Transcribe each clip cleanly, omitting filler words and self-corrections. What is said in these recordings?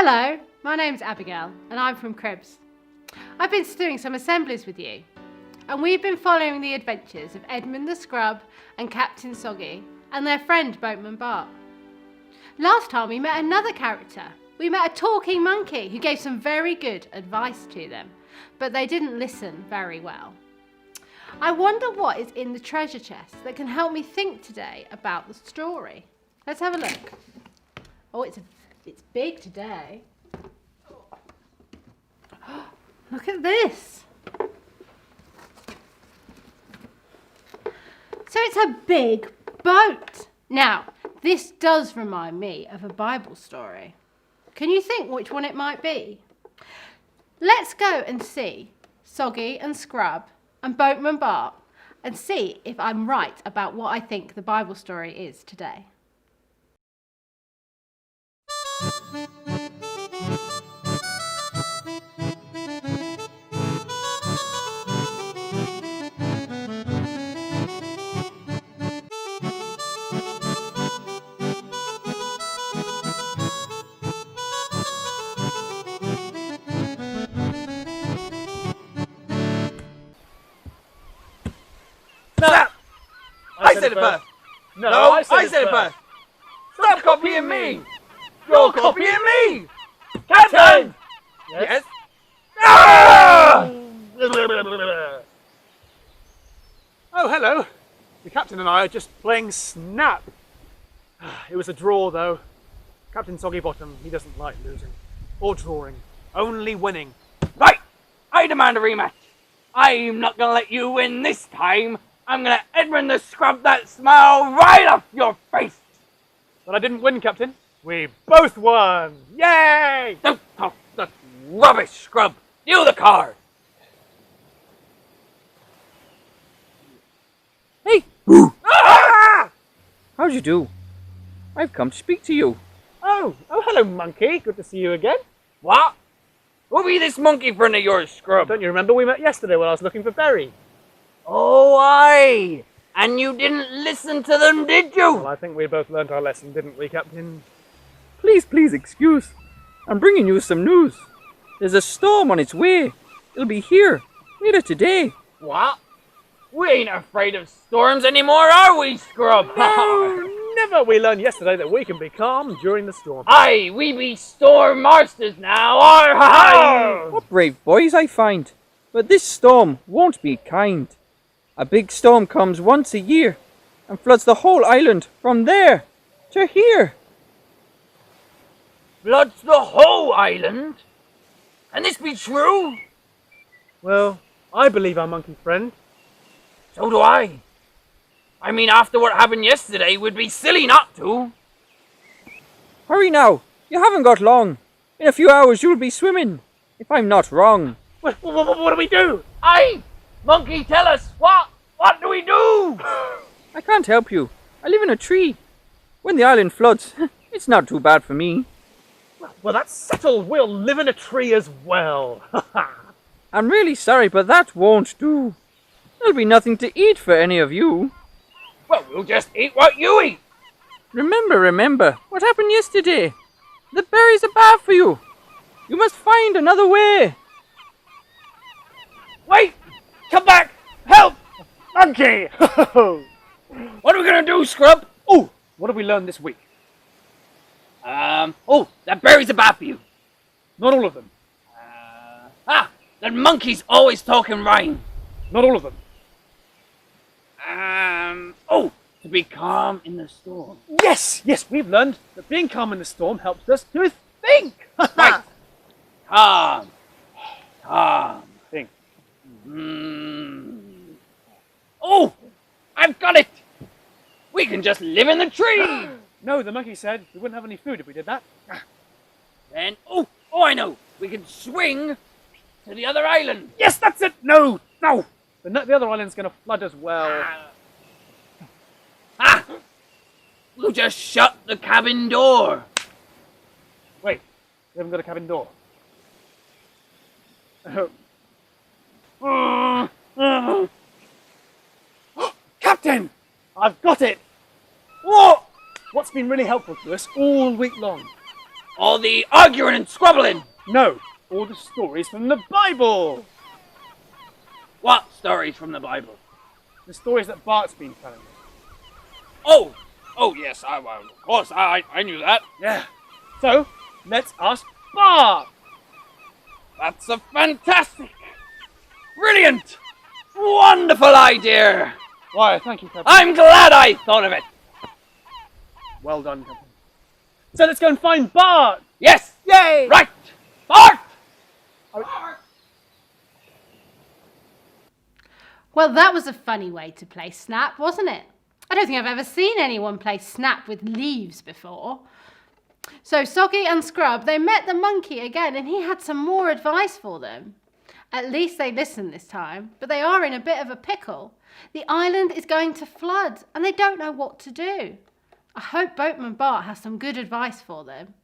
Hello, my name's Abigail and I'm from Cribs. I've been doing some assemblies with you and we've been following the adventures of Edmund the Scrub and Captain Soggy and their friend Boatman Bart. Last time we met another character. We met a talking monkey who gave some very good advice to them, but they didn't listen very well. I wonder what is in the treasure chest that can help me think today about the story. Let's have a look. Oh, it's big today. Look at this. So it's a big boat. Now, this does remind me of a Bible story. Can you think which one it might be? Let's go and see Soggy and Scrub and Boatman Bart and see if I'm right about what I think the Bible story is today. Stop! I said it first! No, I said it first! Stop copying me! You're copying me! Captain! Yes? Ah! Oh, hello. The captain and I are just playing Snap. It was a draw, though. Captain Soggy Bottom, he doesn't like losing. Or drawing. Only winning. Right! I demand a rematch. I'm not gonna let you win this time. I'm gonna Edmund the Scrub that smile right off your face. But I didn't win, Captain. We both won! Yay! Don't talk the rubbish, Scrub. Deal the card. Hey! Ah! How'd you do? I've come to speak to you. Oh, hello, monkey. Good to see you again. What? Who be this monkey friend of yours, Scrub? Don't you remember we met yesterday when I was looking for Berry? Oh, aye. And you didn't listen to them, did you? Well, I think we both learnt our lesson, didn't we, Captain? Please excuse. I'm bringing you some news. There's a storm on its way. It'll be here later today. What? We ain't afraid of storms anymore, are we, Scrub? No, never. We learned yesterday that we can be calm during the storm. Aye, we be storm masters now, aye. What brave boys I find. But this storm won't be kind. A big storm comes once a year and floods the whole island from there to here. Floods the whole island? Can this be true? Well, I believe our monkey friend. So do I. I mean, after what happened yesterday, we'd be silly not to. Hurry now. You haven't got long. In a few hours you'll be swimming, if I'm not wrong. What do we do? Aye! Monkey, tell us, what do we do? I can't help you. I live in a tree. When the island floods, it's not too bad for me. Well, that's settled. We'll live in a tree as well. I'm really sorry, but that won't do. There'll be nothing to eat for any of you. Well, we'll just eat what you eat. Remember what happened yesterday. The berries are bad for you. You must find another way. Wait! Come back! Help! Monkey! What are we gonna do, Scrub? Oh, what have we learned this week? That berries are bad for you. Not all of them. That monkey's always talking rhyme. Not all of them. To be calm in the storm. Yes, we've learned that being calm in the storm helps us to think. Right. Calm. Think. Oh, I've got it. We can just live in the tree. No, the monkey said we wouldn't have any food if we did that. Then, I know. We can swing to the other island. Yes, that's it. No. The other island's going to flood as well. We'll just shut the cabin door. Wait, we haven't got a cabin door. Captain! I've got it! What? What's been really helpful to us all week long? All the arguing and squabbling. No, all the stories from the Bible. What stories from the Bible? The stories that Bart's been telling me. Oh yes, of course, I knew that. Yeah. So, let's ask Bart. That's a fantastic, brilliant, wonderful idea. Why, thank you, Captain. I'm glad I thought of it. Well done, Captain. So let's go and find Bart. Yes. Yay! Right. Bart! Well, that was a funny way to play Snap, wasn't it? I don't think I've ever seen anyone play Snap with leaves before. So Soggy and Scrub, they met the monkey again and he had some more advice for them. At least they listened this time, but they are in a bit of a pickle. The island is going to flood and they don't know what to do. I hope Boatman Bart has some good advice for them.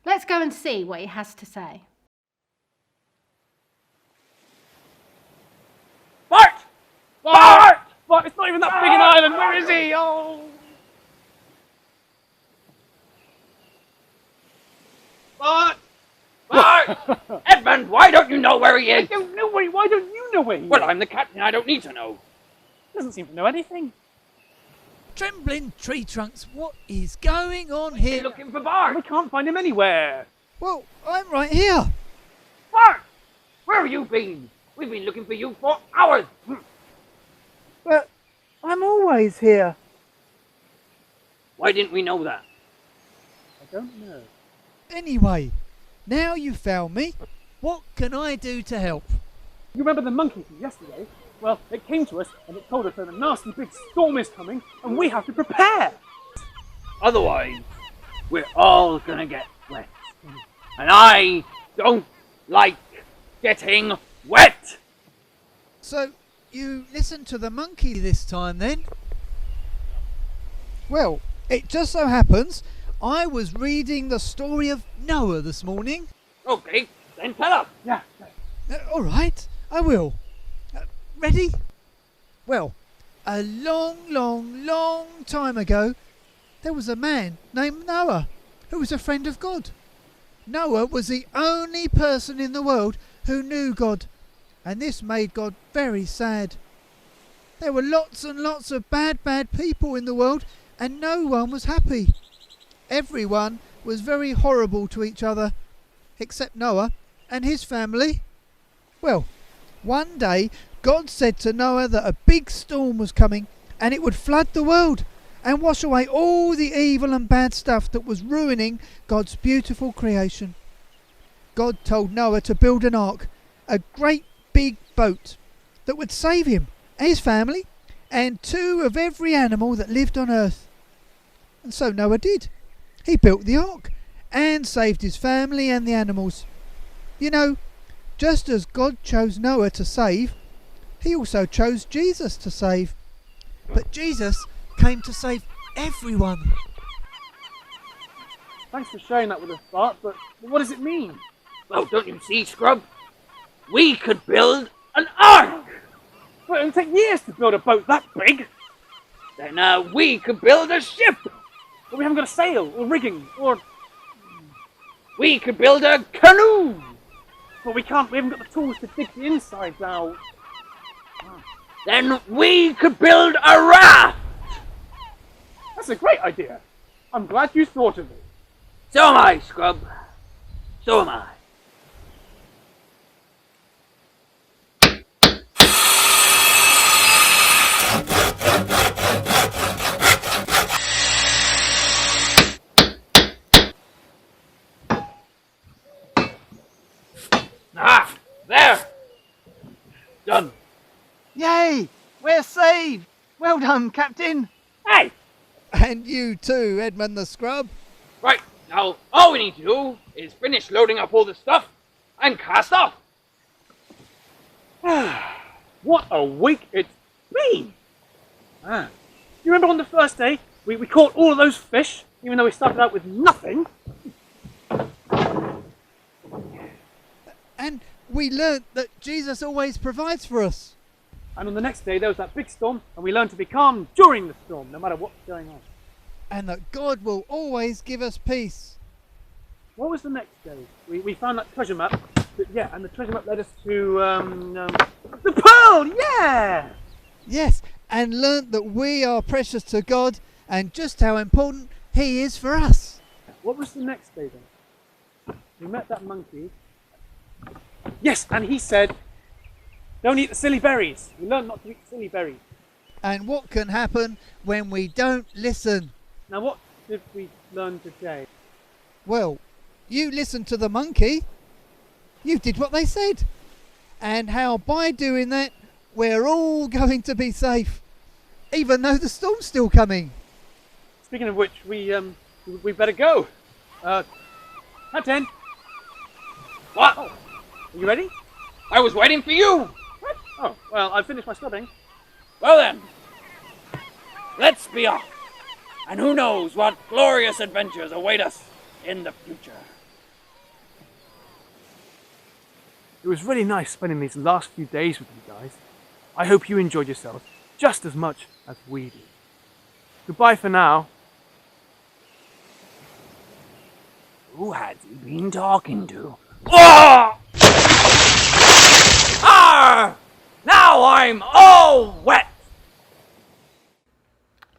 Let's go and see what he has to say. Bart! Bart! Bart, it's not even that big an island. Where is he? Oh! Bart! Bart! Edmund, why don't you know where he I is? don't know where he. Why don't you know where he is? Well, I'm the captain. I don't need to know. He doesn't seem to know anything. Trembling tree trunks, what is going on You're here? looking for We Bart. can't find him anywhere. Well, I'm right here. Bart! Where have you been? We've been looking for you for hours. But I'm always here. Why didn't we know that? I don't know. Anyway, now you found me. What can I do to help? You remember the monkey from yesterday? Well, it came to us and it told us that a nasty big storm is coming and we have to prepare. Otherwise, we're all gonna get wet. And I don't like getting wet. So, you listened to the monkey this time then? Well, it just so happens I was reading the story of Noah this morning. Okay, then tell us. Yeah. All right, I will. Ready? Well, a long time ago, there was a man named Noah who was a friend of God. Noah was the only person in the world who knew God, and this made God very sad. There were lots and lots of bad people in the world, and no one was happy. Everyone was very horrible to each other, except Noah and his family. Well, one day God said to Noah that a big storm was coming and it would flood the world and wash away all the evil and bad stuff that was ruining God's beautiful creation. God told Noah to build an ark, a great big boat that would save him and his family and 2 of every animal that lived on earth. And so Noah did. He built the ark and saved his family and the animals. You know, just as God chose Noah to save, he also chose Jesus to save. But Jesus came to save everyone. Thanks for sharing that with us, Bart, but what does it mean? Well, don't you see, Scrub? We could build an ark. Well, it'll take years to build a boat that big. Then we could build a ship. But we haven't got a sail or rigging or... We could build a canoe. But we haven't got the tools to dig the insides out. Then we could build a raft. That's a great idea. I'm glad you thought of it. So am I, Scrub. So am I. Ah, there. Done. Yay! We're saved! Well done, Captain! Hey, And you too, Edmund the Scrub. right, now all we need to do is finish loading up all the stuff and cast off. What a week it's been! You remember on the first day, we caught all of those fish, even though we started out with nothing? And we learnt that Jesus always provides for us. And on the next day, there was that big storm, and we learned to be calm during the storm, no matter what's going on. And that God will always give us peace. What was the next day? We found that treasure map. Yeah, and the treasure map led us to the pearl. Yeah. Yes, and learnt that we are precious to God and just how important He is for us. What was the next day then? We met that monkey. Yes, and he said, "Don't eat the silly berries." We learned not to eat silly berries. And what can happen when we don't listen? Now, what did we learn today? Well, you listened to the monkey. You did what they said. And how by doing that, we're all going to be safe, even though the storm's still coming. Speaking of which, we better go. Captain. What? Oh, are you ready? I was waiting for you. Oh, well, I've finished my scrubbing. Well then, let's be off. And who knows what glorious adventures await us in the future. It was really nice spending these last few days with you guys. I hope you enjoyed yourselves just as much as we did. Goodbye for now. Who has he been talking to? Oh! Arr! Now I'm all wet!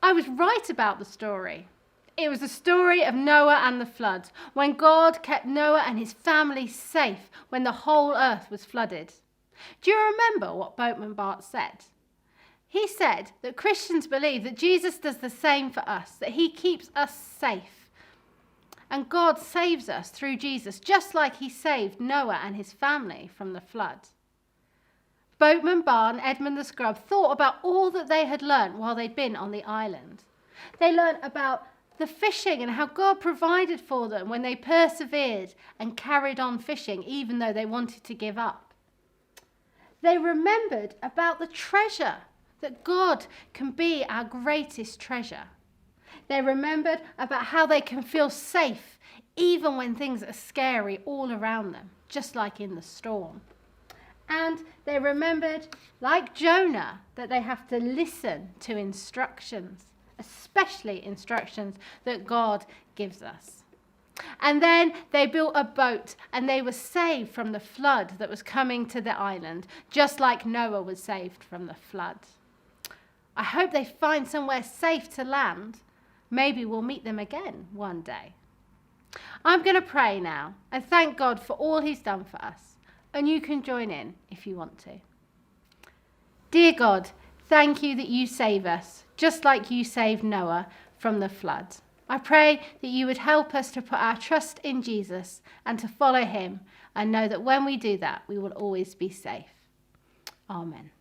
I was right about the story. It was the story of Noah and the flood, when God kept Noah and his family safe when the whole earth was flooded. Do you remember what Boatman Bart said? He said that Christians believe that Jesus does the same for us, that he keeps us safe. And God saves us through Jesus, just like he saved Noah and his family from the flood. Boatman, Bart and Edmund the Scrub thought about all that they had learnt while they'd been on the island. They learnt about the fishing and how God provided for them when they persevered and carried on fishing even though they wanted to give up. They remembered about the treasure, that God can be our greatest treasure. They remembered about how they can feel safe even when things are scary all around them, just like in the storm. And they remembered, like Jonah, that they have to listen to instructions, especially instructions that God gives us. And then they built a boat and they were saved from the flood that was coming to the island, just like Noah was saved from the flood. I hope they find somewhere safe to land. Maybe we'll meet them again one day. I'm going to pray now and thank God for all he's done for us. And you can join in if you want to. Dear God, thank you that you save us, just like you saved Noah from the flood. I pray that you would help us to put our trust in Jesus and to follow him and know that when we do that, we will always be safe. Amen.